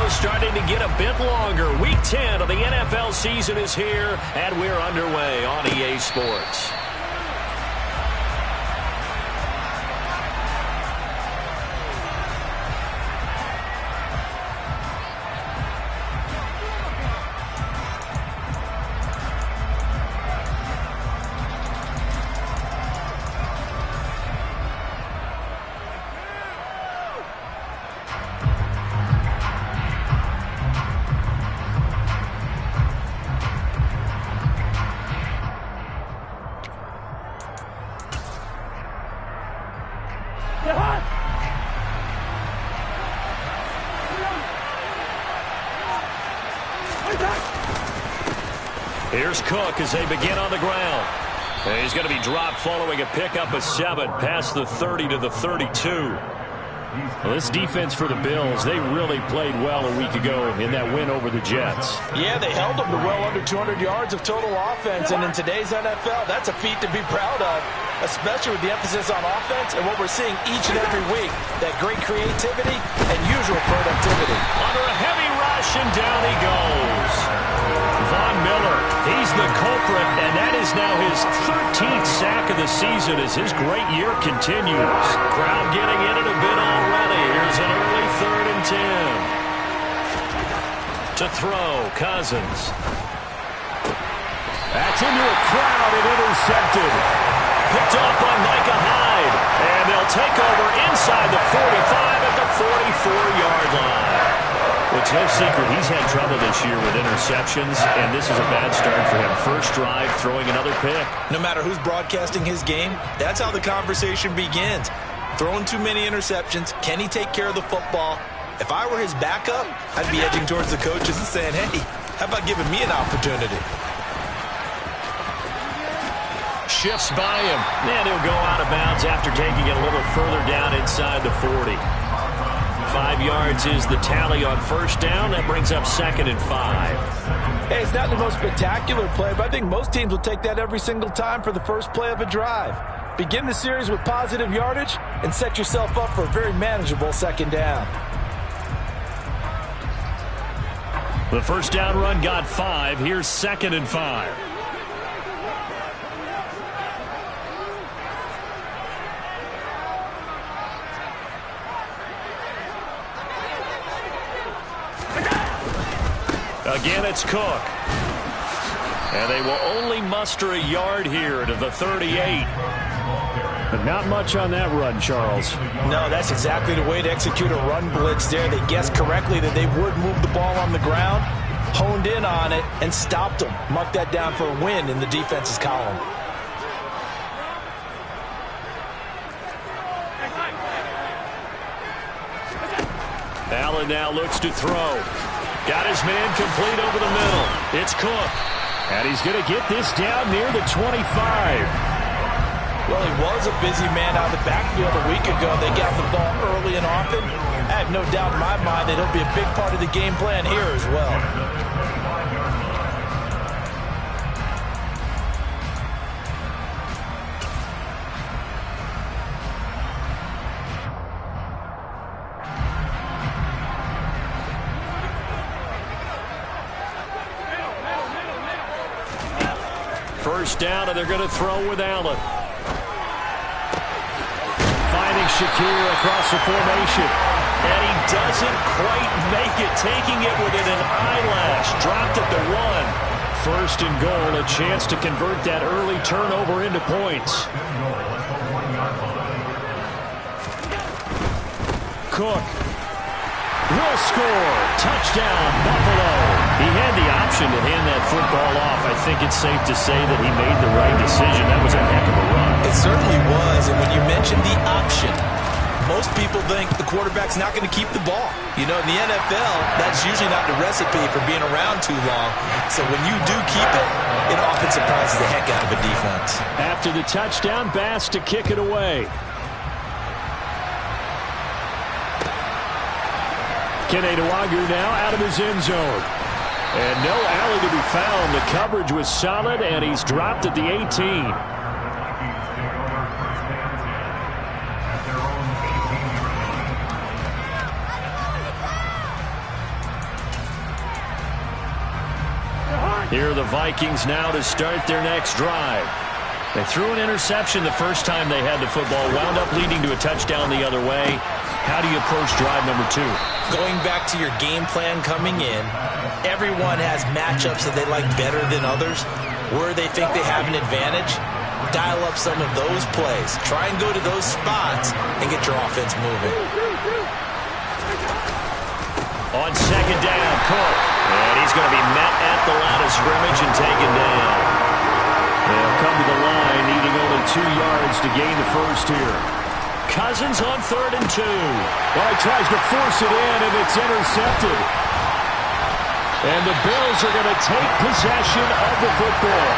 window starting to get a bit longer. Week 10 of the NFL season is here, and we're underway on EA Sports. Here's Cook as they begin on the ground. And he's going to be dropped following a pickup of 7 past the 30 to the 32. Well, this defense for the Bills, they really played well a week ago in that win over the Jets. Yeah, they held them to well under 200 yards of total offense, and in today's NFL, that's a feat to be proud of, especially with the emphasis on offense and what we're seeing each and every week, that great creativity and usual productivity. Under a heavy rush, and down he goes. Von Miller, he's the culprit, and that is now his 13th sack of the season as his great year continues. Crowd getting in it a bit already. Here's an early 3rd and 10. To throw, Cousins. That's into a crowd and intercepted. Picked up by Micah Hyde, and they'll take over inside the 45 at the 44-yard line. Well, it's no secret he's had trouble this year with interceptions, and this is a bad start for him. First drive, throwing another pick. No matter who's broadcasting his game, that's how the conversation begins. Throwing too many interceptions. Can he take care of the football? If I were his backup, I'd be edging towards the coaches and saying, hey, how about giving me an opportunity? Shifts by him, and he'll go out of bounds after taking it a little further down inside the 40. 5 yards is the tally on first down. That brings up 2nd and 5. Hey, it's not the most spectacular play, but I think most teams will take that every single time for the first play of a drive. Begin the series with positive yardage and set yourself up for a very manageable 2nd down. The first down run got 5. Here's 2nd and 5. Again, it's Cook. And they will only muster a yard here to the 38. But not much on that run, Charles. No, that's exactly the way to execute a run blitz there. They guessed correctly that they would move the ball on the ground, honed in on it, and stopped them. Mark that down for a win in the defense's column. Allen now looks to throw. Got his man complete over the middle. It's Cook. And he's going to get this down near the 25. Well, he was a busy man out of the backfield a week ago. They got the ball early and often. I have no doubt in my mind that he'll be a big part of the game plan here as well. First down, and they're going to throw with Allen. Finding Shakir across the formation. And he doesn't quite make it, taking it within an eyelash. Dropped at the 1. First and goal, a chance to convert that early turnover into points. Cook will score. Touchdown, Buffalo. He had the option to hand that football off. I think it's safe to say that he made the right decision. That was a heck of a run. It certainly was, and when you mentioned the option, most people think the quarterback's not going to keep the ball. You know, in the NFL, that's usually not the recipe for being around too long. So when you do keep it, it often surprises the heck out of a defense. After the touchdown, Bass to kick it away. Kenedawagu now out of his end zone. And no alley to be found. The coverage was solid, and he's dropped at the 18. Here are the Vikings now to start their next drive. They threw an interception the first time they had the football, wound up leading to a touchdown the other way. How do you approach drive number 2? Going back to your game plan coming in, everyone has matchups that they like better than others. Where they think they have an advantage, dial up some of those plays. Try and go to those spots and get your offense moving. On second down, Cook. And he's going to be met at the line of scrimmage and taken down. They'll come to the line, needing only 2 yards to gain the first here. Cousins on 3rd and 2. Well, he tries to force it in, and it's intercepted. And the Bills are going to take possession of the football.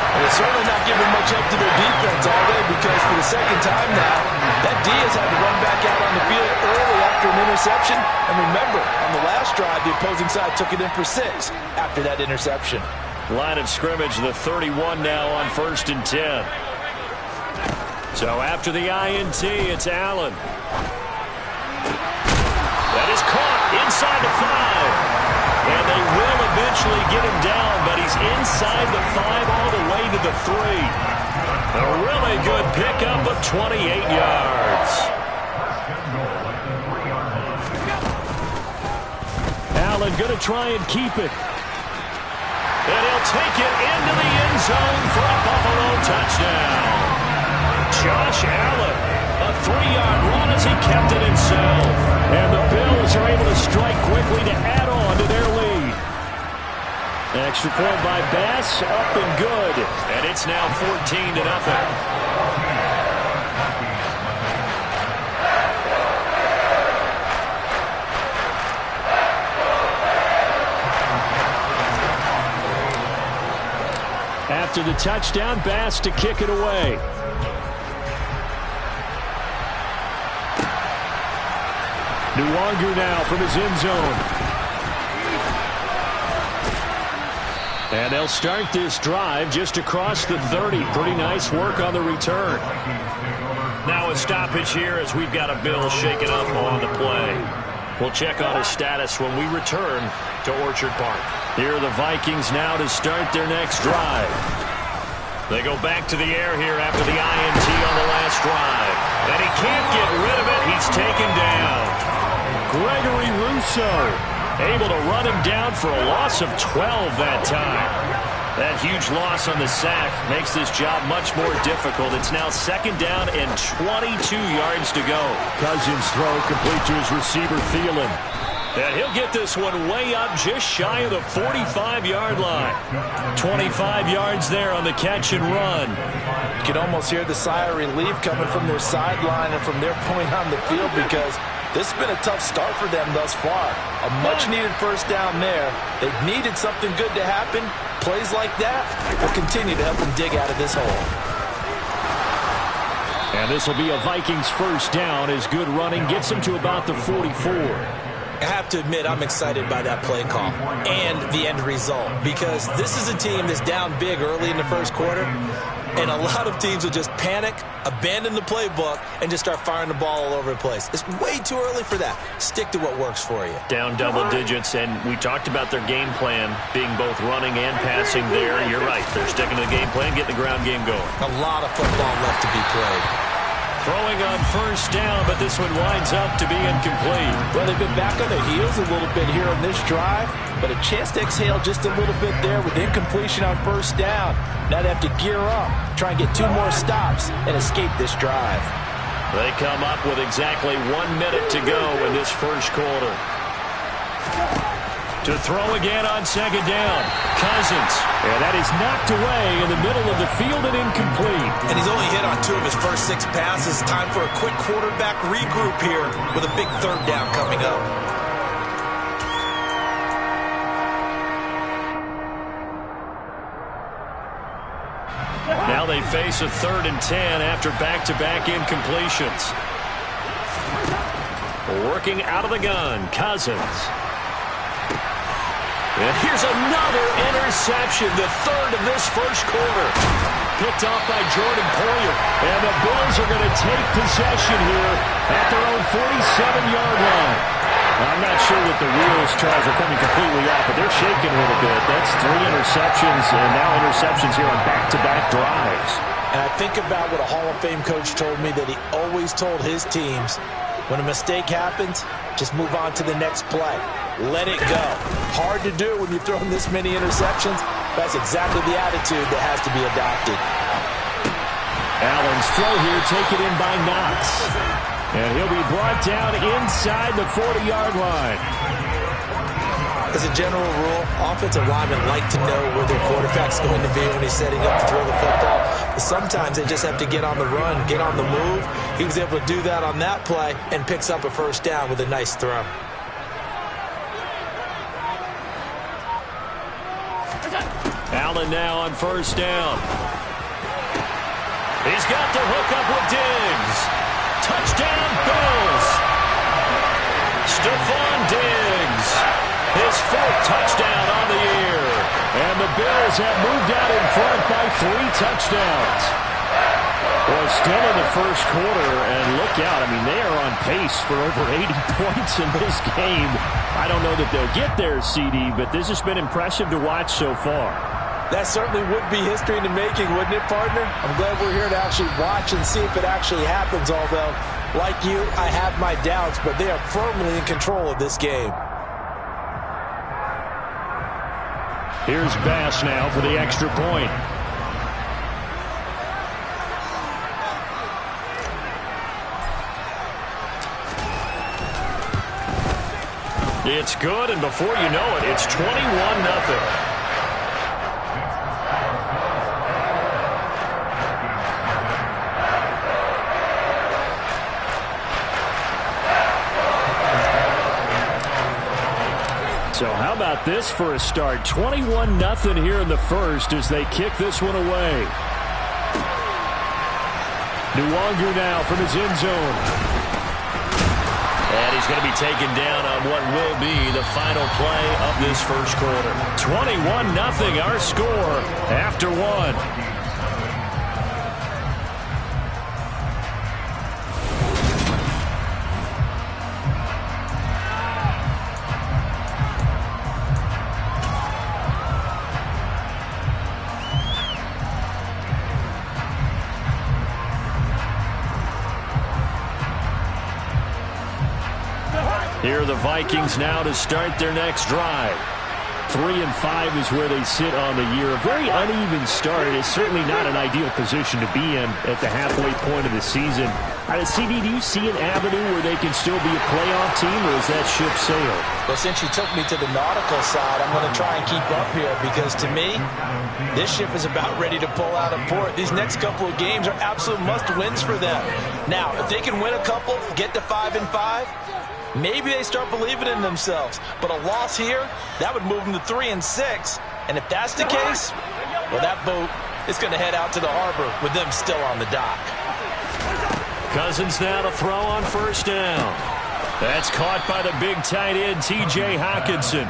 And it's certainly not giving much help to their defense, are they? Because for the second time now, that D has had to run back out on the field early after an interception. And remember, on the last drive, the opposing side took it in for 6 after that interception. Line of scrimmage, the 31 now on 1st and 10. So after the INT, it's Allen. That is caught inside the 5. And they will eventually get him down, but he's inside the 5 all the way to the 3. A really good pickup of 28 yards. Allen going to try and keep it. And he'll take it into the end zone for a Buffalo touchdown. Josh Allen, a 3-yard run as he kept it himself. And the Bills are able to strike quickly to add on to their lead. Extra point by Bass, up and good. And it's now 14-0. After the touchdown, Bass to kick it away. Nwangu now from his end zone. And they'll start this drive just across the 30. Pretty nice work on the return. Now a stoppage here as we've got a Bill shaken up on the play. We'll check on his status when we return to Orchard Park. Here are the Vikings now to start their next drive. They go back to the air here after the INT on the last drive. And he can't get rid of it. He's taken down. Gregory Rousseau able to run him down for a loss of 12 that time. That huge loss on the sack makes this job much more difficult. It's now 2nd down and 22 yards to go. Cousins throw complete to his receiver, Thielen. And he'll get this one way up just shy of the 45-yard line. 25 yards there on the catch and run. You can almost hear the sigh of relief coming from their sideline and from their point on the field because this has been a tough start for them thus far. A much-needed first down there. They've needed something good to happen. Plays like that will continue to help them dig out of this hole. And this will be a Vikings first down as good running gets them to about the 44. I have to admit, I'm excited by that play call and the end result because this is a team that's down big early in the first quarter, and a lot of teams will just panic, abandon the playbook, and just start firing the ball all over the place. It's way too early for that. Stick to what works for you. Down double digits, and we talked about their game plan being both running and passing there. You're right. They're sticking to the game plan, getting the ground game going. A lot of football left to be played. Throwing on first down, but this one winds up to be incomplete. Well, they've been back on their heels a little bit here on this drive, but a chance to exhale just a little bit there with incompletion on first down. Now they have to gear up, try and get 2 more stops, and escape this drive. They come up with exactly 1 minute to go in this first quarter. To throw again on second down. Cousins. And that is knocked away in the middle of the field and incomplete. And he's only hit on 2 of his first 6 passes. Time for a quick quarterback regroup here with a big 3rd down coming up. Now they face a 3rd and 10 after back-to-back incompletions. Working out of the gun, Cousins. And here's another interception, the 3rd of this first quarter. Picked off by Jordan Poyer. And the Bills are going to take possession here at their own 47-yard line. I'm not sure that the wheels, Charles, are coming completely off, but they're shaking a little bit. That's 3 interceptions, and now interceptions here on back-to-back drives. And I think about what a Hall of Fame coach told me, that he always told his teams, when a mistake happens, just move on to the next play. Let it go. Hard to do when you're throwing this many interceptions. That's exactly the attitude that has to be adopted. Allen's throw here taken in by Knox. And he'll be brought down inside the 40-yard line. As a general rule, offensive linemen like to know where their quarterback's going to be when he's setting up to throw the football. But sometimes they just have to get on the run, get on the move. He was able to do that on that play and picks up a first down with a nice throw. Allen now on first down. He's got the hook up with Diggs. Touchdown, Bills. Stephon Diggs. His 4th touchdown on the year. And the Bills have moved out in front by 3 touchdowns. Well, still in the first quarter, and look out. I mean, they are on pace for over 80 points in this game. I don't know that they'll get there, CD, but this has been impressive to watch so far. That certainly would be history in the making, wouldn't it, partner? I'm glad we're here to actually watch and see if it actually happens, although, like you, I have my doubts, but they are firmly in control of this game. Here's Bass now for the extra point. It's good, and before you know it, it's 21-0. So how about this for a start? 21-0 here in the first as they kick this one away. Nwangu now from his end zone. And he's going to be taken down on what will be the final play of this first quarter. 21-0 our score after 1. Here are the Vikings now to start their next drive. 3-5 is where they sit on the year. A very uneven start. It's certainly not an ideal position to be in at the halfway point of the season. CD, do you see an avenue where they can still be a playoff team, or is that ship sailed? Well, since you took me to the nautical side, I'm going to try and keep up here, because to me, this ship is about ready to pull out of port. These next couple of games are absolute must-wins for them. Now, if they can win a couple, get to 5-5, maybe they start believing in themselves. But a loss here, that would move them to 3-6. And if that's the case, well, that boat is going to head out to the harbor with them still on the dock. Cousins now to throw on first down. That's caught by the big tight end, T.J. Hockenson.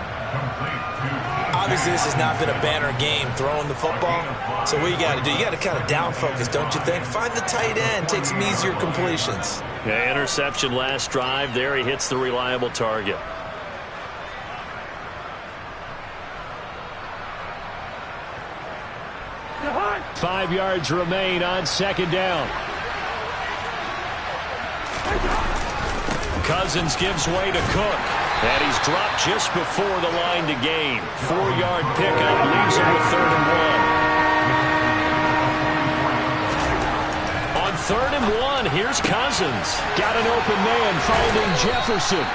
Obviously, this has not been a banner game throwing the football. So what you got to do, you got to kind of down focus, don't you think? Find the tight end, take some easier completions. Yeah, interception last drive. There he hits the reliable target. Five yards remain on second down. Cousins gives way to Cook. And he's dropped just before the line to gain. 4-yard pickup leaves him with 3rd and 1. On 3rd and 1, here's Cousins. Got an open man finding Jefferson.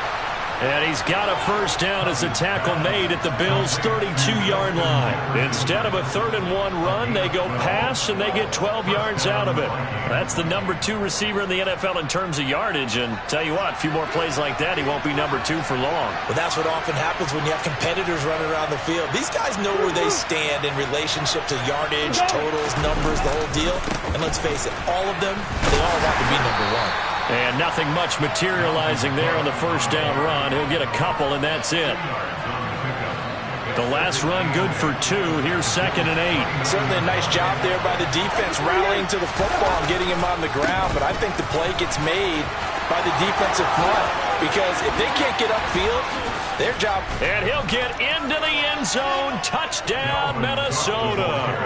And he's got a first down as a tackle made at the Bills' 32-yard line. Instead of a 3rd and 1 run, they go pass, and they get 12 yards out of it. That's the number 2 receiver in the NFL in terms of yardage. And tell you what, a few more plays like that, he won't be number 2 for long. Well, that's what often happens when you have competitors running around the field. These guys know where they stand in relationship to yardage, totals, numbers, the whole deal. And let's face it, all of them, they all want to be number 1. And nothing much materializing there on the first down run. He'll get a couple, and that's it. The last run good for 2. Here's 2nd and 8. Certainly a nice job there by the defense rallying to the football and getting him on the ground. But I think the play gets made by the defensive front, because if they can't get upfield, their job. And he'll get into the end zone. Touchdown, Minnesota.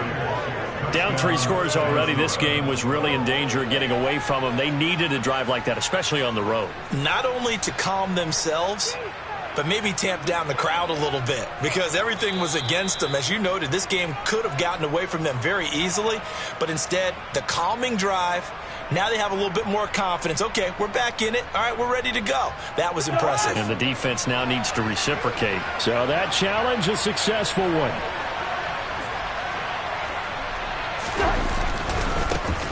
Down 3 scores already. This game was really in danger of getting away from them. They needed a drive like that, especially on the road. Not only to calm themselves, but maybe tamp down the crowd a little bit because everything was against them. As you noted, this game could have gotten away from them very easily, but instead, the calming drive, now they have a little bit more confidence. Okay, we're back in it. All right, we're ready to go. That was impressive. And the defense now needs to reciprocate. So that challenge, a successful one.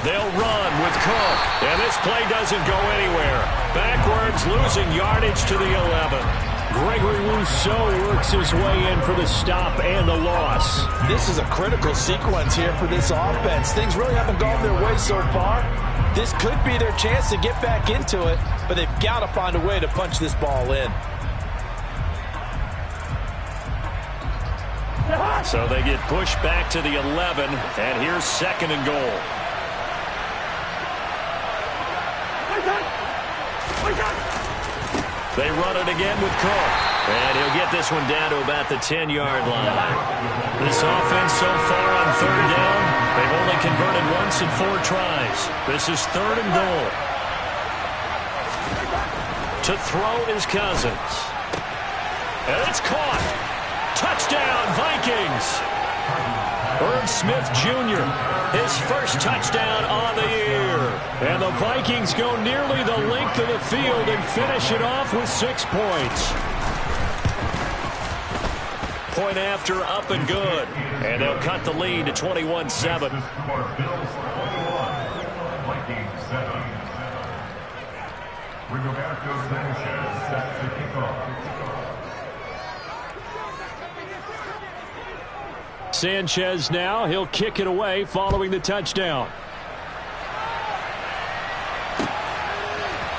They'll run with Cook. And this play doesn't go anywhere. Backwards, losing yardage to the 11. Gregory Rousseau works his way in for the stop and the loss. This is a critical sequence here for this offense. Things really haven't gone their way so far. This could be their chance to get back into it, but they've got to find a way to punch this ball in. So they get pushed back to the 11, and here's 2nd and goal. They run it again with Cook. And he'll get this one down to about the 10-yard line. This offense so far on 3rd down, they've only converted once in 4 tries. This is 3rd and goal. To throw is Cousins. And it's caught. Touchdown, Vikings. Irv Smith Jr., his first touchdown on the year. And the Vikings go nearly the length of the field and finish it off with 6 points. Point after, up and good. And they'll cut the lead to 21-7. Sanchez now, he'll kick it away following the touchdown.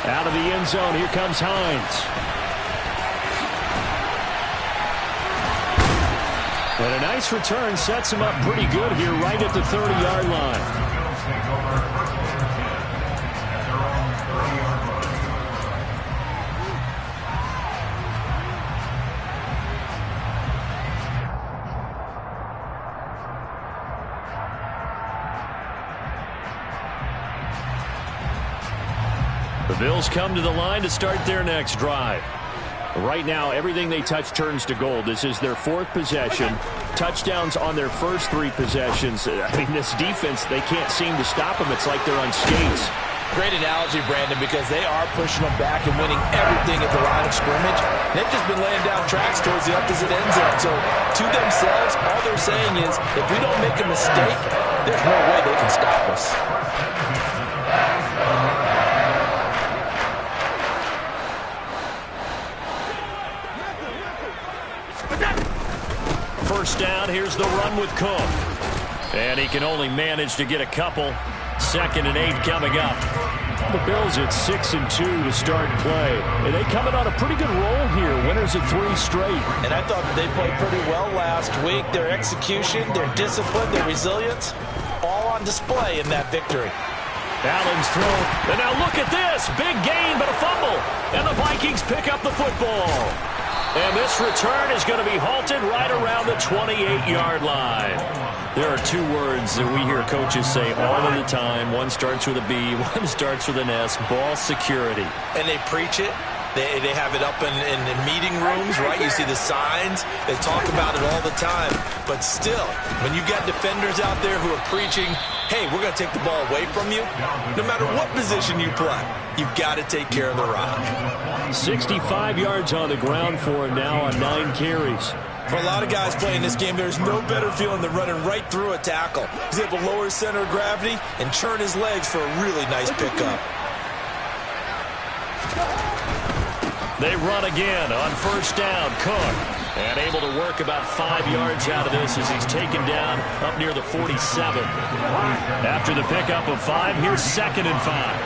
Out of the end zone, here comes Hines. And a nice return sets him up pretty good here right at the 30-yard line. The Bills come to the line to start their next drive. Right now, everything they touch turns to gold. This is their 4th possession. Touchdowns on their first 3 possessions. I mean, this defense, they can't seem to stop them. It's like they're on skates. Great analogy, Brandon, because they are pushing them back and winning everything at the line of scrimmage. They've just been laying down tracks towards the opposite end zone. So, to themselves, all they're saying is, if we don't make a mistake, there's no way they can stop us. First down, here's the run with Cook. And he can only manage to get a couple. 2nd and 8 coming up. The Bills at 6-2 to start play. And they coming on a pretty good roll here. Winners of 3 straight. And I thought they played pretty well last week. Their execution, their discipline, their resilience, all on display in that victory. Allen's throw. And now look at this. Big gain, but a fumble. And the Vikings pick up the football. And this return is going to be halted right around the 28-yard line. There are 2 words that we hear coaches say all of the time. One starts with a B, one starts with an S, ball security. And they preach it. They have it up in meeting rooms, right? You see the signs. They talk about it all the time. But still, when you've got defenders out there who are preaching, hey, we're going to take the ball away from you, no matter what position you play, you've got to take care of the rock. 65 yards on the ground for him now on 9 carries. For a lot of guys playing this game, there's no better feeling than running right through a tackle. He's able to lower his center of gravity and churn his legs for a really nice pickup. They run again on first down. Cook. And able to work about 5 yards out of this as he's taken down up near the 47. After the pickup of 5, here's 2nd and 5.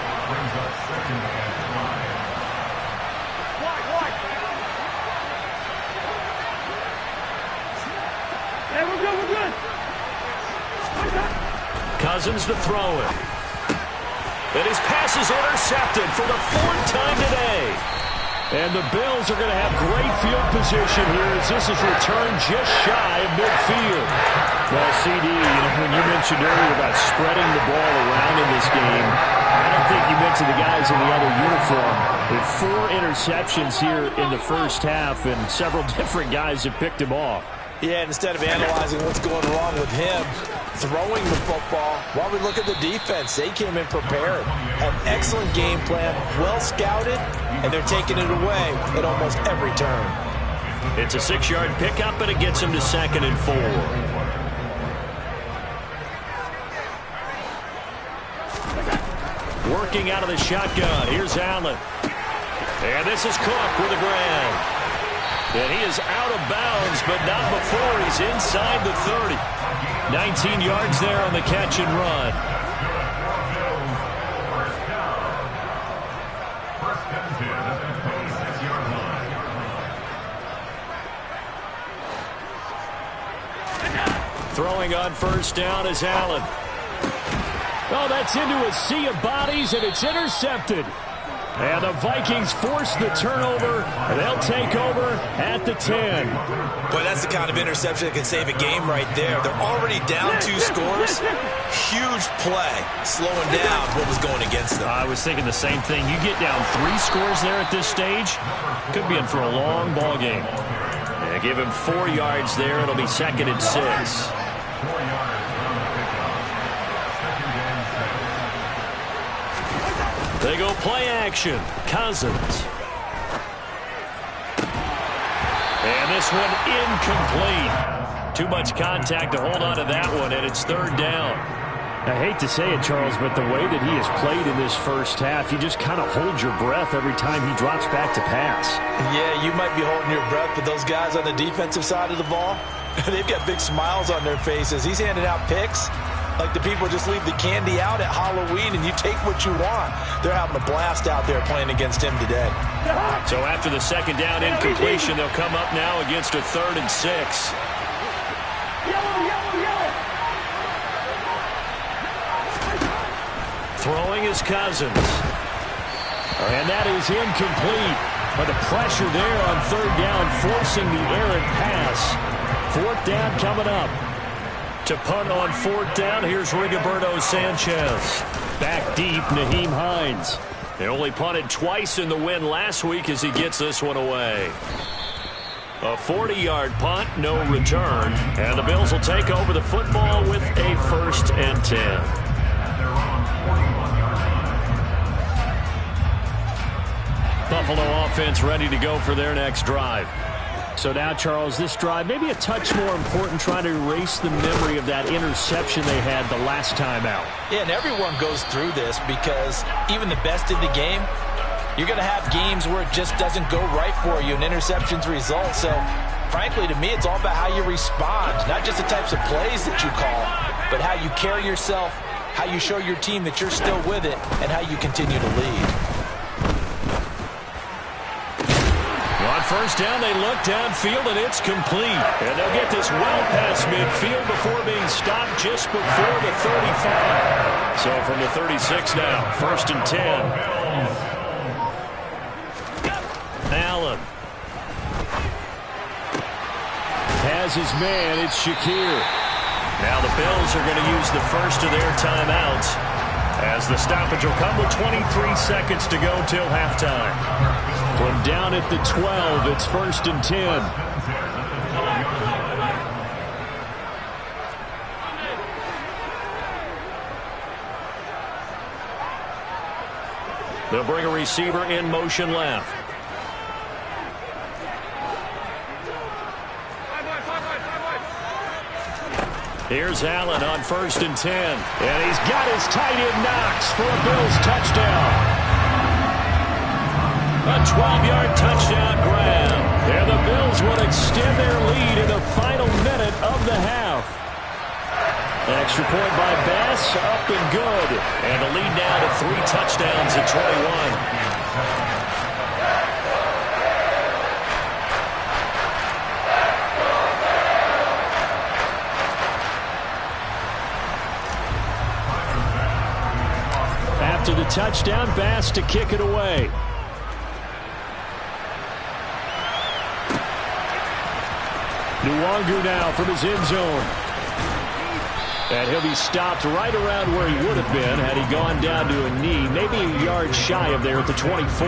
Cousins to throw it. And his pass is intercepted for the 4th time today. And the Bills are going to have great field position here as this is returned just shy of midfield. Well, CD, when you mentioned earlier about spreading the ball around in this game, I don't think you mentioned the guys in the other uniform. With 4 interceptions here in the first half, and several different guys have picked him off. Yeah, and instead of analyzing what's going wrong with him, throwing the football, while we look at the defense, they came in prepared. An excellent game plan, well scouted, and they're taking it away at almost every turn. It's a 6-yard pickup, and it gets him to 2nd and 4. Working out of the shotgun. Here's Allen. And this is Cook with a grab. And he is out of bounds, but not before he's inside the 30. 19 yards there on the catch and run. Throwing on first down is Allen. Oh, that's into a sea of bodies, and it's intercepted. And the Vikings force the turnover, and they'll take over at the 10. Boy, that's the kind of interception that can save a game right there. They're already down 2 scores. Huge play, slowing down what was going against them. I was thinking the same thing. You get down 3 scores there at this stage, could be in for a long ball game. Yeah, give him 4 yards there. It'll be 2nd and 6. They go play action. Cousins. And this one incomplete. Too much contact to hold on to that one, and it's 3rd down. I hate to say it, Charles, but the way that he has played in this first half, you just kind of hold your breath every time he drops back to pass. Yeah, you might be holding your breath, but those guys on the defensive side of the ball, they've got big smiles on their faces. He's handing out picks like the people just leave the candy out at Halloween and you take what you want. They're having a blast out there playing against him today. So after the 2nd down incompletion, they'll come up now against a 3rd and 6. Throwing is Cousins. And that is incomplete. But the pressure there on 3rd down, forcing the errant pass. 4th down coming up. To punt on 4th down, here's Rigoberto Sanchez. Back deep, Nyheim Hines. They only punted twice in the win last week as he gets this one away. A 40-yard punt, no return. And the Bills will take over the football with a 1st and 10. Buffalo offense ready to go for their next drive. So now, Charles, this drive maybe a touch more important, trying to erase the memory of that interception they had the last time out. Yeah, and everyone goes through this because even the best in the game, you're going to have games where it just doesn't go right for you and interceptions result. So, frankly, to me, it's all about how you respond, not just the types of plays that you call, but how you carry yourself, how you show your team that you're still with it, and how you continue to lead. On first down, they look downfield, and it's complete. And they'll get this well past midfield before being stopped just before the 35. So from the 36 now, 1st and 10. Allen. Has his man, it's Shakir. Now the Bills are going to use the first of their timeouts as the stoppage will come with 23 seconds to go till halftime. From down at the 12, it's 1st and 10. They'll bring a receiver in motion left. Here's Allen on 1st and 10. And he's got his tight end Knox for a Bills touchdown. A 12-yard touchdown grab. And the Bills will extend their lead in the final minute of the half. Extra point by Bass, up and good. And the lead now to 3 touchdowns at 21. After the touchdown, Bass to kick it away. Nwangu now from his end zone. And he'll be stopped right around where he would have been had he gone down to a knee, maybe a yard shy of there at the 24.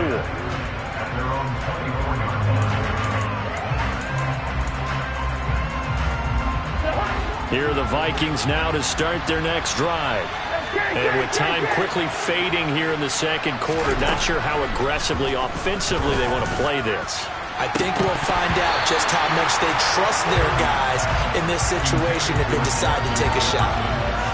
Here are the Vikings now to start their next drive. And with time quickly fading here in the second quarter, not sure how aggressively, offensively they want to play this. I think we'll find out just how much they trust their guys in this situation if they decide to take a shot.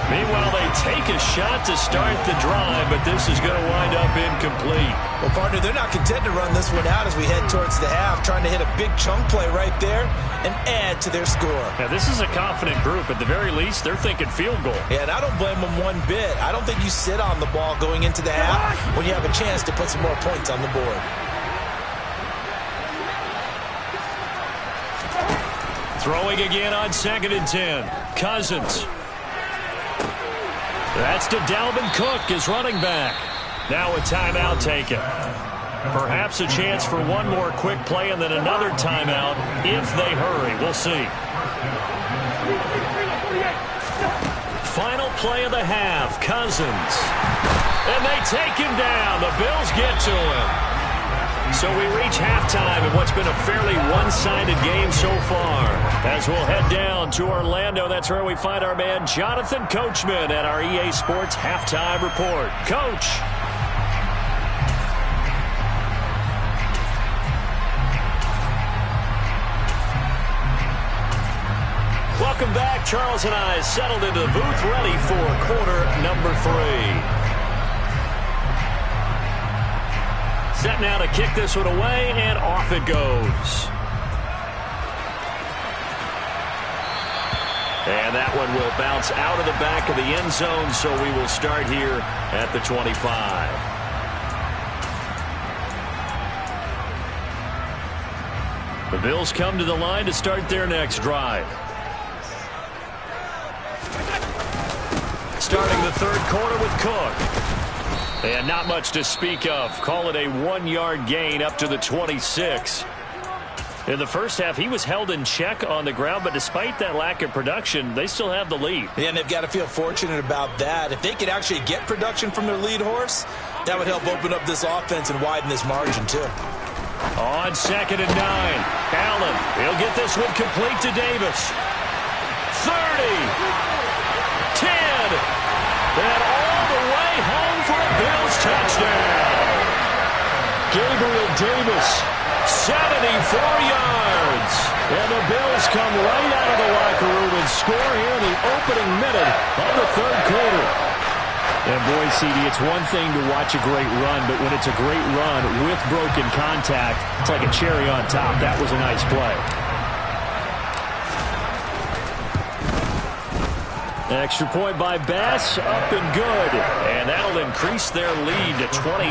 Meanwhile, they take a shot to start the drive, but this is going to wind up incomplete. Well, partner, they're not content to run this one out as we head towards the half, trying to hit a big chunk play right there and add to their score. Now, this is a confident group. At the very least, they're thinking field goal. Yeah, and I don't blame them one bit. I don't think you sit on the ball going into the half when you have a chance to put some more points on the board. Throwing again on 2nd and 10. Cousins. That's to Dalvin Cook, his running back. Now a timeout taken. Perhaps a chance for one more quick play and then another timeout if they hurry. We'll see. Final play of the half. Cousins. And they take him down. The Bills get to him. So we reach halftime in what's been a fairly one-sided game so far. As we'll head down to Orlando, that's where we find our man Jonathan Coachman at our EA Sports Halftime Report. Coach. Welcome back. Charles and I settled into the booth ready for quarter number 3. Set now to kick this one away, and off it goes. And that one will bounce out of the back of the end zone, so we will start here at the 25. The Bills come to the line to start their next drive. Starting the third quarter with Cook. And not much to speak of. Call it a 1-yard gain up to the 26. In the first half, he was held in check on the ground, but despite that lack of production, they still have the lead. Yeah, and they've got to feel fortunate about that. If they could actually get production from their lead horse, that would help open up this offense and widen this margin, too. On 2nd and 9, Allen, he'll get this one complete to Davis. 30, 10, and all the way home for a Bills touchdown. Gabriel Davis, 74 yards. And the Bills come right out of the locker room and score here in the opening minute of the third quarter. And boy, CD, it's one thing to watch a great run, but when it's a great run with broken contact, it's like a cherry on top. That was a nice play. Extra point by Bass, up and good. And that'll increase their lead to 28.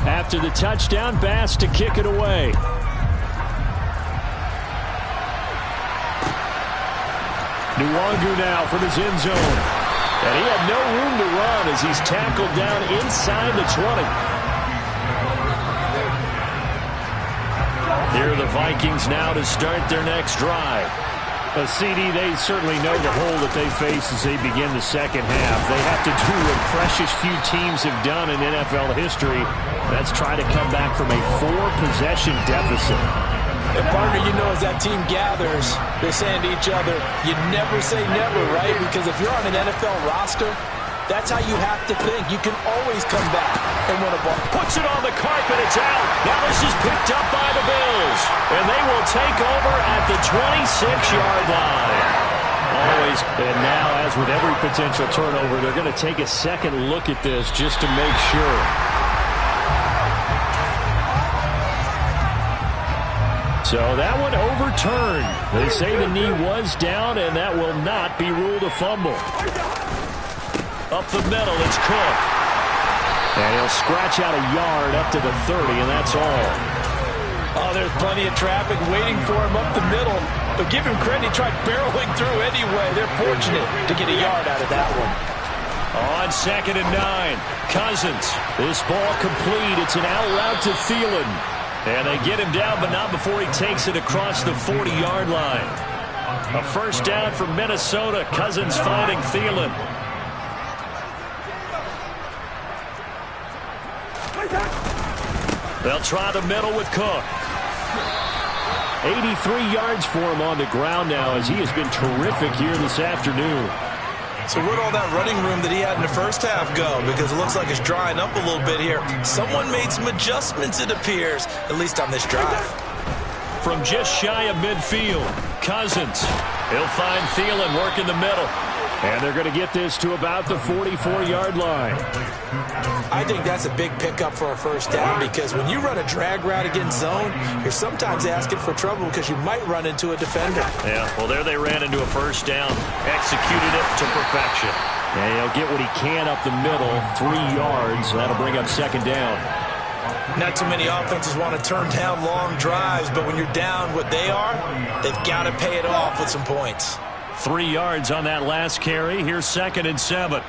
After the touchdown, Bass to kick it away. Nwangu now from his end zone. And he had no room to run as he's tackled down inside the 20. Here are the Vikings now to start their next drive. CD, they certainly know the hole that they face as they begin the second half. They have to do what precious few teams have done in NFL history. That's try to come back from a 4-possession deficit. And partner, you know, as that team gathers, they're saying to each other, you never say never, right? Because if you're on an NFL roster, that's how you have to think. You can always come back and win a ball. Puts it on the carpet, it's out. Now this is picked up by the Bills. And they will take over at the 26-yard line. Always, and now, as with every potential turnover, they're going to take a second look at this just to make sure. So that one overturned. They say the knee was down, and that will not be ruled a fumble. Up the middle, it's Cook. And he'll scratch out a yard up to the 30, and that's all. Oh, there's plenty of traffic waiting for him up the middle. But give him credit, he tried barreling through anyway. They're fortunate to get a yard out of that one. On 2nd and 9, Cousins. This ball complete. It's an out route to Thielen. And they get him down, but not before he takes it across the 40-yard line. A first down for Minnesota. Cousins finding Thielen. They'll try the middle with Cook. 83 yards for him on the ground now as he has been terrific here this afternoon. So where'd all that running room that he had in the first half go? Because it looks like it's drying up a little bit here. Someone made some adjustments, it appears, at least on this drive. From just shy of midfield, Cousins. He'll find Thielen working the middle. And they're going to get this to about the 44-yard line. I think that's a big pickup for a first down because when you run a drag route against zone, you're sometimes asking for trouble because you might run into a defender. Yeah, well, there they ran into a first down, executed it to perfection. And he'll get what he can up the middle, 3 yards. That'll bring up 2nd down. Not too many offenses want to turn down long drives, but when you're down what they are, they've got to pay it off with some points. 3 yards on that last carry. Here's 2nd and 7.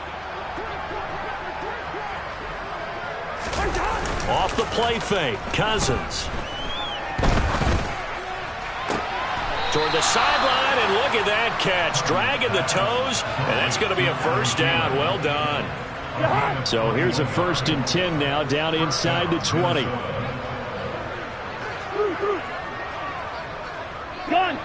Off the play fake, Cousins. Toward the sideline, and look at that catch. Dragging the toes, and that's going to be a first down. Well done. So here's a 1st and 10 now, down inside the 20. Gun.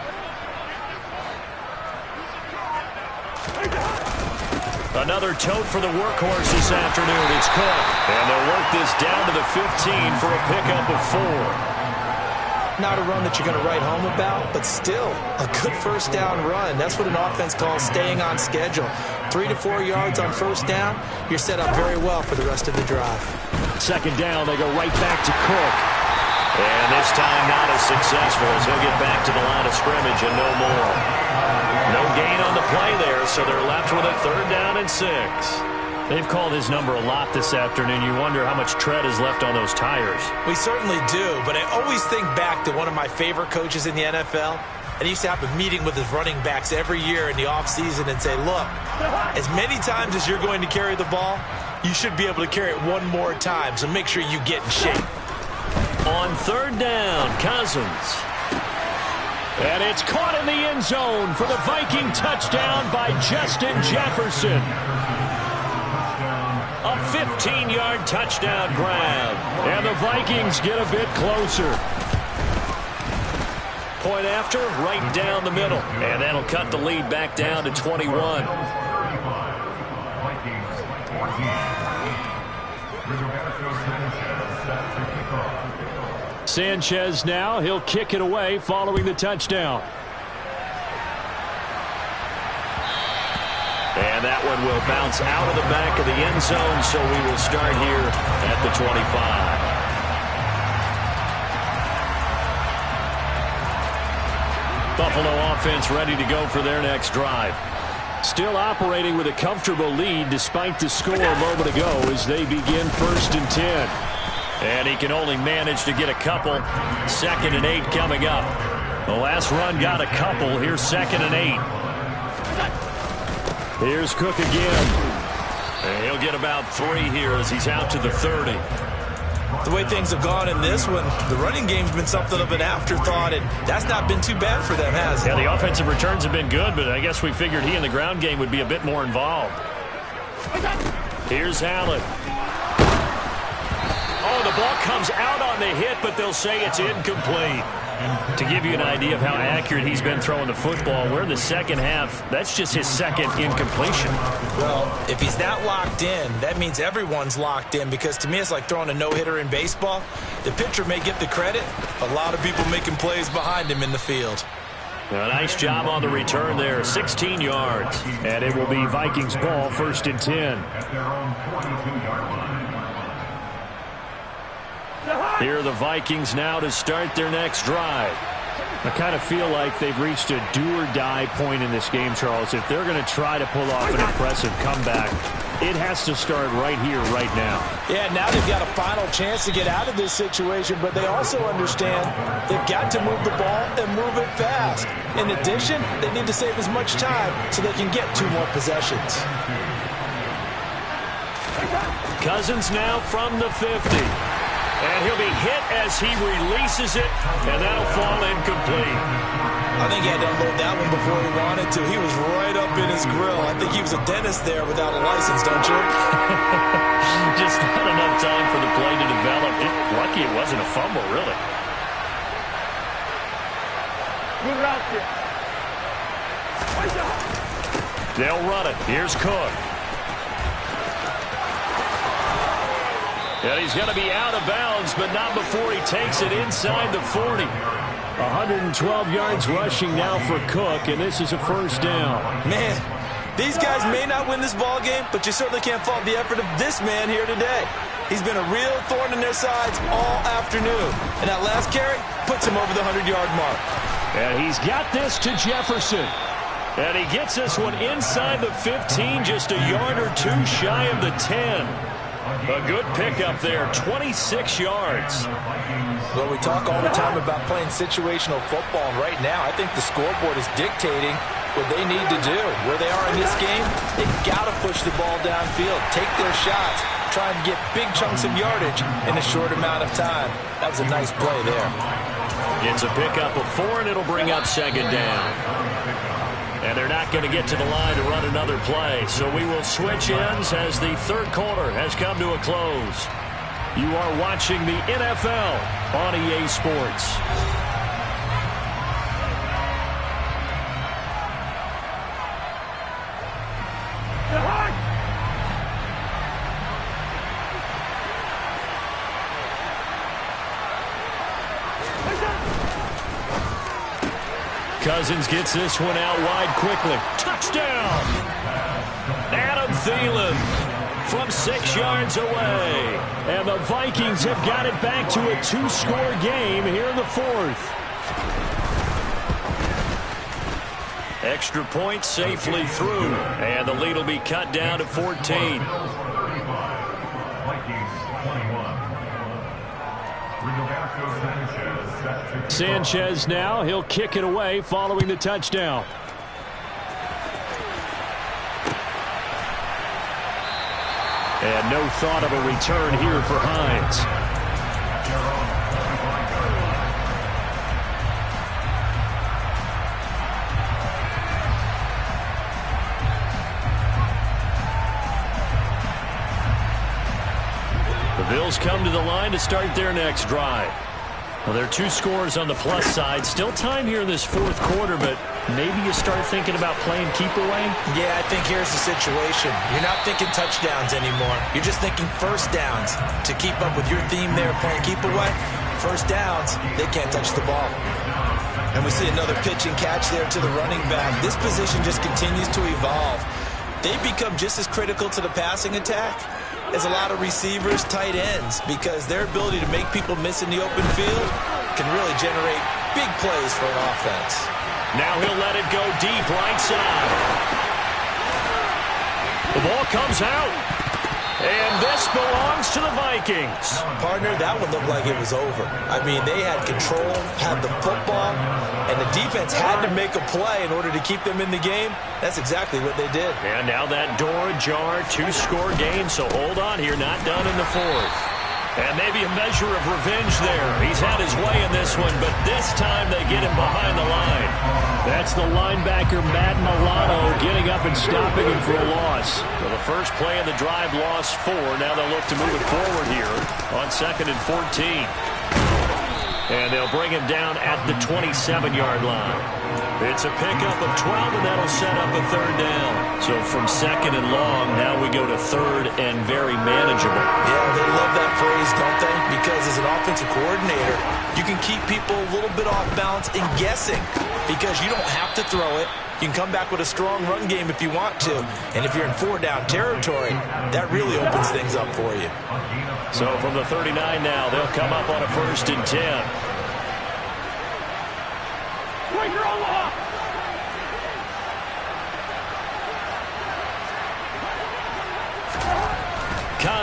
Another tote for the workhorse this afternoon. It's Cook. And they'll work this down to the 15 for a pickup of 4. Not a run that you're going to write home about, but still a good first down run. That's what an offense calls staying on schedule. 3 to 4 yards on first down, you're set up very well for the rest of the drive. 2nd down, they go right back to Cook. And this time not as successful as he'll get back to the line of scrimmage and no more. No gain on the play there, so they're left with a 3rd down and 6. They've called his number a lot this afternoon. You wonder how much tread is left on those tires. We certainly do, but I always think back to one of my favorite coaches in the NFL. And he used to have a meeting with his running backs every year in the offseason and say, look, as many times as you're going to carry the ball, you should be able to carry it one more time, so make sure you get in shape. On 3rd down, Cousins. And it's caught in the end zone for the Viking touchdown by Justin Jefferson. A 15-yard touchdown grab. And the Vikings get a bit closer. Point after, right down the middle. And that'll cut the lead back down to 21. Sanchez now, he'll kick it away following the touchdown. And that one will bounce out of the back of the end zone, so we will start here at the 25. Buffalo offense ready to go for their next drive. Still operating with a comfortable lead despite the score a moment ago as they begin 1st and 10. And he can only manage to get a couple. 2nd and 8 coming up. The last run got a couple. Here's 2nd and 8. Here's Cook again. And he'll get about 3 here as he's out to the 30. The way things have gone in this one, the running game's been something of an afterthought, and that's not been too bad for them, has it? Yeah, the offensive returns have been good, but I guess we figured he in the ground game would be a bit more involved. Here's Allen. Oh, the ball comes out on the hit, but they'll say it's incomplete. To give you an idea of how accurate he's been throwing the football, we're in the 2nd half. That's just his 2nd incompletion. Well, if he's not locked in, that means everyone's locked in, because to me it's like throwing a no-hitter in baseball. The pitcher may get the credit, a lot of people making plays behind him in the field. A nice job on the return there, 16 yards. And it will be Vikings ball, 1st and 10. Here are the Vikings now to start their next drive. I kind of feel like they've reached a do-or-die point in this game, Charles. If they're going to try to pull off an impressive comeback, It has to start right here, right now. Yeah, now they've got a final chance to get out of this situation, but they also understand they've got to move the ball and move it fast. In addition, they need to save as much time so they can get 2 more possessions. Cousins now from the 50. And he'll be hit as he releases it, and that'll fall incomplete. I think he had to unload that one before he wanted to. He was right up in his grill. I think he was a dentist there without a license, don't you? Just not enough time for the play to develop. Just lucky it wasn't a fumble, really. Good route there. They'll run it. Here's Cook. And he's going to be out of bounds, but not before he takes it inside the 40. 112 yards rushing now for Cook, and this is a first down. Man, these guys may not win this ball game, but you certainly can't fault the effort of this man here today. He's been a real thorn in their sides all afternoon, and that last carry puts him over the 100-yard mark. And he's got this to Jefferson. And he gets this one inside the 15, just a yard or 2 shy of the 10. A good pickup there, 26 yards. Well, we talk all the time about playing situational football, and right now I think the scoreboard is dictating what they need to do. Where they are in this game, they've got to push the ball downfield, take their shots, try and get big chunks of yardage in a short amount of time. That was a nice play there. It's a pickup of 4, and it'll bring up second down. And they're not going to get to the line to run another play. So we will switch ends as the third quarter has come to a close. You are watching the NFL on EA Sports. Cousins gets this one out wide quickly. Touchdown! Adam Thielen from 6 yards away. And the Vikings have got it back to a 2-score game here in the 4th. Extra point safely through. And the lead will be cut down to 14. Sanchez now, he'll kick it away following the touchdown. And no thought of a return here for Hines. The Bills come to the line to start their next drive. Well, there are 2 scores on the plus side. Still time here in this 4th quarter, but maybe you start thinking about playing keep away? Yeah, I think here's the situation. You're not thinking touchdowns anymore. You're just thinking first downs. To keep up with your theme there, playing keep away, first downs, they can't touch the ball. And we see another pitch and catch there to the running back. This position just continues to evolve. They become just as critical to the passing attack as a lot of receivers, tight ends, because their ability to make people miss in the open field can really generate big plays for an offense. Now he'll let it go deep right side. The ball comes out. And this belongs to the Vikings. Partner, that one looked like it was over. I mean, they had control, had the football, and the defense had to make a play in order to keep them in the game. That's exactly what they did. And now that door ajar, 2-score game, so hold on here, not done in the 4th. And maybe a measure of revenge there. He's had his way in this one, but this time they get him behind the line. That's the linebacker, Matt Milano, getting up and stopping him for a loss. Well, the first play of the drive lost 4. Now they'll look to move it forward here on 2nd and 14. And they'll bring him down at the 27-yard line. It's a pickup of 12, and that'll set up a 3rd down. So from 2nd and long, now we go to 3rd and very manageable. Yeah, they love that phrase, don't they? Because as an offensive coordinator, you can keep people a little bit off balance and guessing because you don't have to throw it. You can come back with a strong run game if you want to. And if you're in 4-down territory, that really opens things up for you. So from the 39 now, they'll come up on a 1st and 10.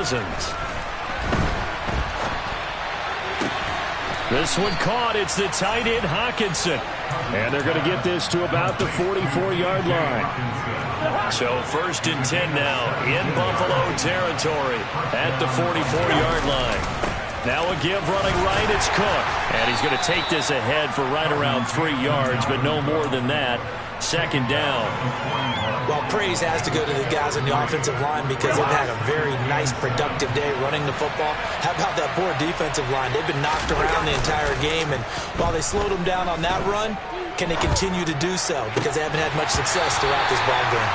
Cousins. This one caught. It's the tight end, Hockenson. And they're going to get this to about the 44-yard line. So 1st and 10 now in Buffalo territory at the 44-yard line. Now a give running right. It's Cook. And he's going to take this ahead for right around 3 yards, but no more than that. 2nd down. Well, praise has to go to the guys on the offensive line because they've had a very nice, productive day running the football. How about that poor defensive line? They've been knocked around the entire game, and while they slowed them down on that run, can they continue to do so? Because they haven't had much success throughout this ball game.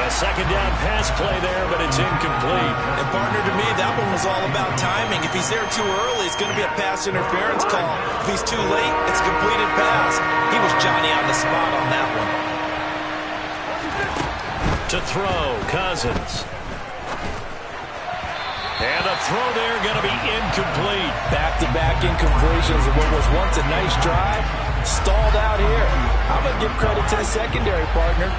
A 2nd down pass play there, but it's incomplete. And partner, to me, that one was all about timing. If he's there too early, it's going to be a pass interference call. If he's too late, it's a completed pass. He was Johnny on the spot on that one. To throw, Cousins. And a throw there going to be incomplete. Back-to-back incompletions of what was once a nice drive. Stalled out here. I'm going to give credit to the secondary, partner.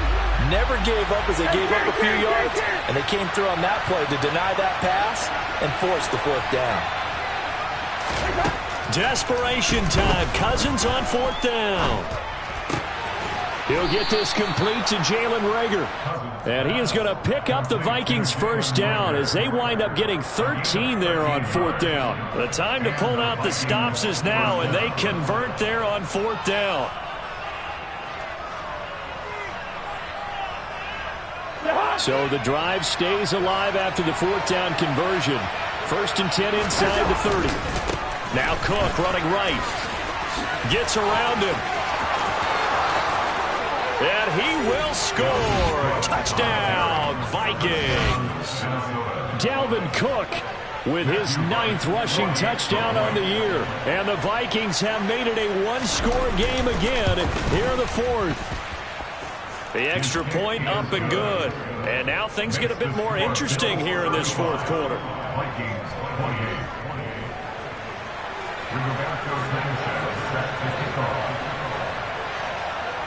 Never gave up as they gave up a few yards, and they came through on that play to deny that pass and force the 4th down. Desperation time. Cousins on 4th down. He'll get this complete to Jalen Reagor. And he is going to pick up the Vikings' 1st down as they wind up getting 13 there on 4th down. The time to pull out the stops is now, and they convert there on 4th down. So the drive stays alive after the 4th down conversion. 1st and 10 inside the 30. Now Cook running right. Gets around him. And he will score. Touchdown, Vikings. Dalvin Cook with his 9th rushing touchdown on the year. And the Vikings have made it a 1-score game again here in the 4th. The extra point up and good. And now things get a bit more interesting here in this 4th quarter.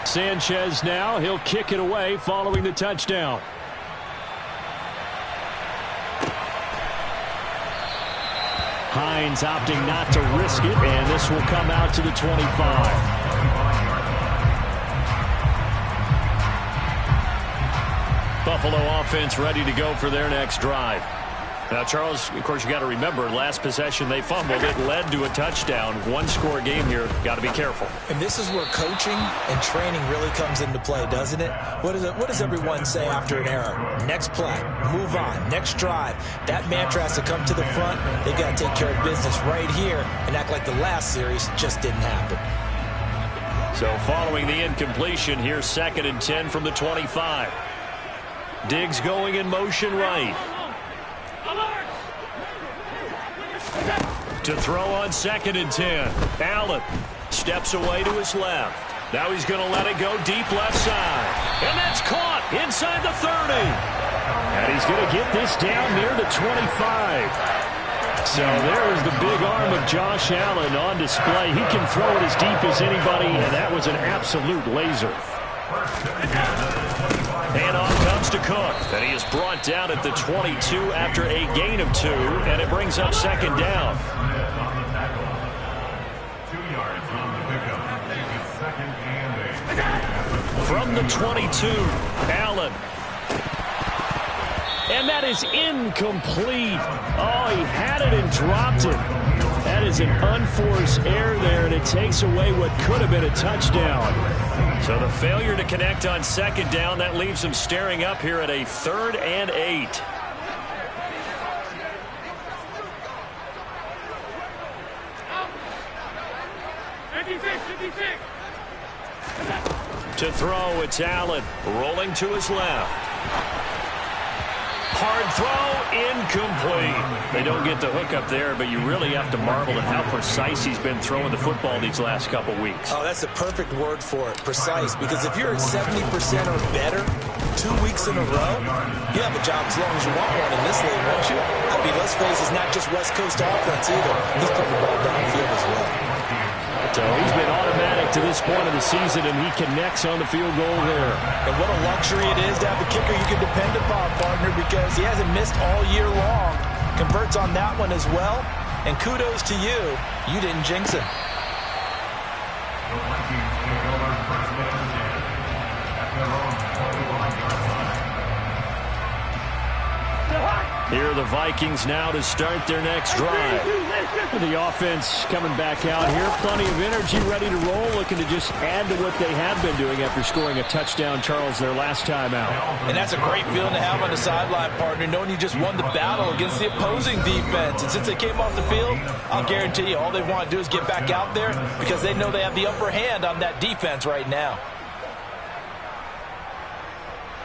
Sanchez now. He'll kick it away following the touchdown. Hines opting not to risk it, and this will come out to the 25. Buffalo offense ready to go for their next drive. Now, Charles, of course, you got to remember, last possession they fumbled. It led to a touchdown. 1-score game here. Got to be careful. And this is where coaching and training really comes into play, doesn't it? What does everyone say after an error? Next play, move on, next drive. That mantra has to come to the front. They've got to take care of business right here and act like the last series just didn't happen. So following the incompletion, here's 2nd and 10 from the 25. Diggs going in motion right. To throw on 2nd and 10. Allen steps away to his left. Now he's going to let it go deep left side. And that's caught inside the 30. And he's going to get this down near the 25. So there's the big arm of Josh Allen on display. He can throw it as deep as anybody, and that was an absolute laser. And off comes to Cook. And he is brought down at the 22 after a gain of 2, and it brings up 2nd down. From the 22, Allen. And that is incomplete. Oh, he had it and dropped it. That is an unforced error there, and it takes away what could have been a touchdown. So the failure to connect on 2nd down, that leaves him staring up here at a 3rd and 8. To throw, it's Allen rolling to his left. Hard throw, incomplete. They don't get the hook up there, but you really have to marvel at how precise he's been throwing the football these last couple weeks. Oh, that's the perfect word for it, precise, because if you're at 70% or better 2 weeks in a row, you have a job as long as you want one in this league, won't you? I mean, let's face it, it's not just West Coast offense either. He's putting the ball downfield as well. So he's been automatic to this point of the season, and he connects on the field goal there. And what a luxury it is to have a kicker you can depend upon, partner, because he hasn't missed all year long. converts on that one as well. And kudos to you. You didn't jinx him. Here are the Vikings now to start their next drive. The offense coming back out here. Plenty of energy, ready to roll, looking to just add to what they have been doing after scoring a touchdown, Charles, their last time out. And that's a great feeling to have on the sideline, partner, knowing you just won the battle against the opposing defense. And since they came off the field, I'll guarantee you all they want to do is get back out there because they know they have the upper hand on that defense right now.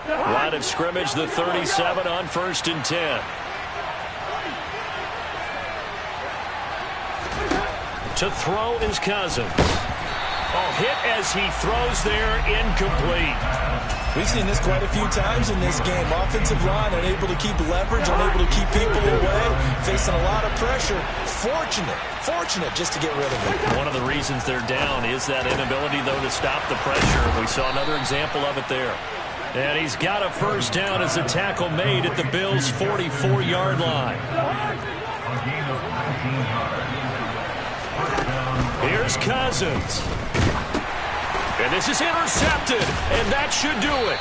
Line of scrimmage, the 37 on 1st and 10. To throw is Cousins. Oh, hit as he throws there, incomplete. We've seen this quite a few times in this game. Offensive line unable to keep leverage, unable to keep people away, facing a lot of pressure. Fortunate just to get rid of it. One of the reasons they're down is that inability, though, to stop the pressure. We saw another example of it there. And he's got a first down as a tackle made at the Bills' 44-yard line. Here's Cousins. And this is intercepted, and that should do it.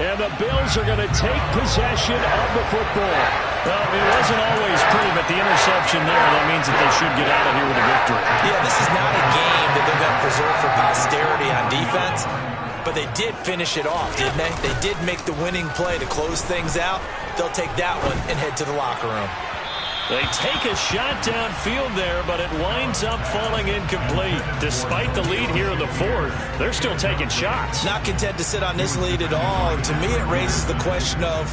And the Bills are going to take possession of the football. Well, it wasn't always pretty, but the interception there, that means that they should get out of here with a victory. Yeah, this is not a game that they're going to preserve for posterity on defense. But they did finish it off, didn't they? They did make the winning play to close things out. They'll take that one and head to the locker room. They take a shot downfield there, but it winds up falling incomplete. Despite the lead here in the fourth, they're still taking shots. Not content to sit on this lead at all. And to me, it raises the question of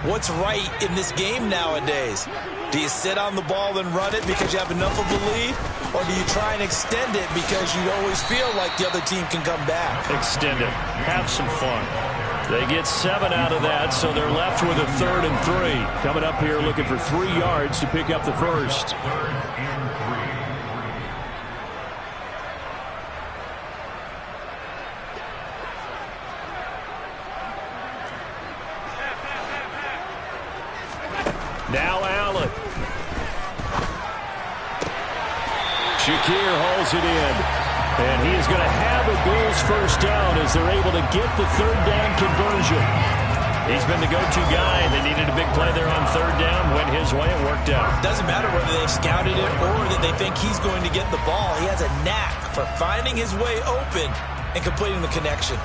what's right in this game nowadays. Do you sit on the ball and run it because you have enough of a lead? Or do you try and extend it because you always feel like the other team can come back? Extend it. Have some fun. They get 7 out of that, so they're left with a 3rd and 3. Coming up here looking for 3 yards to pick up the first. Now Allen. Shakir hauls it in. And he is going to have a Bills first down as they're able to get the 3rd down conversion. He's been the go-to guy. They needed a big play there on 3rd down. Went his way. It worked out. Doesn't matter whether they've scouted it or that they think he's going to get the ball. He has a knack for finding his way open and completing the connection.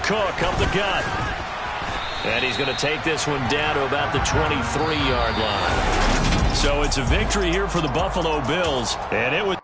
Cook up the gut. And he's going to take this one down to about the 23-yard line. So it's a victory here for the Buffalo Bills. And it was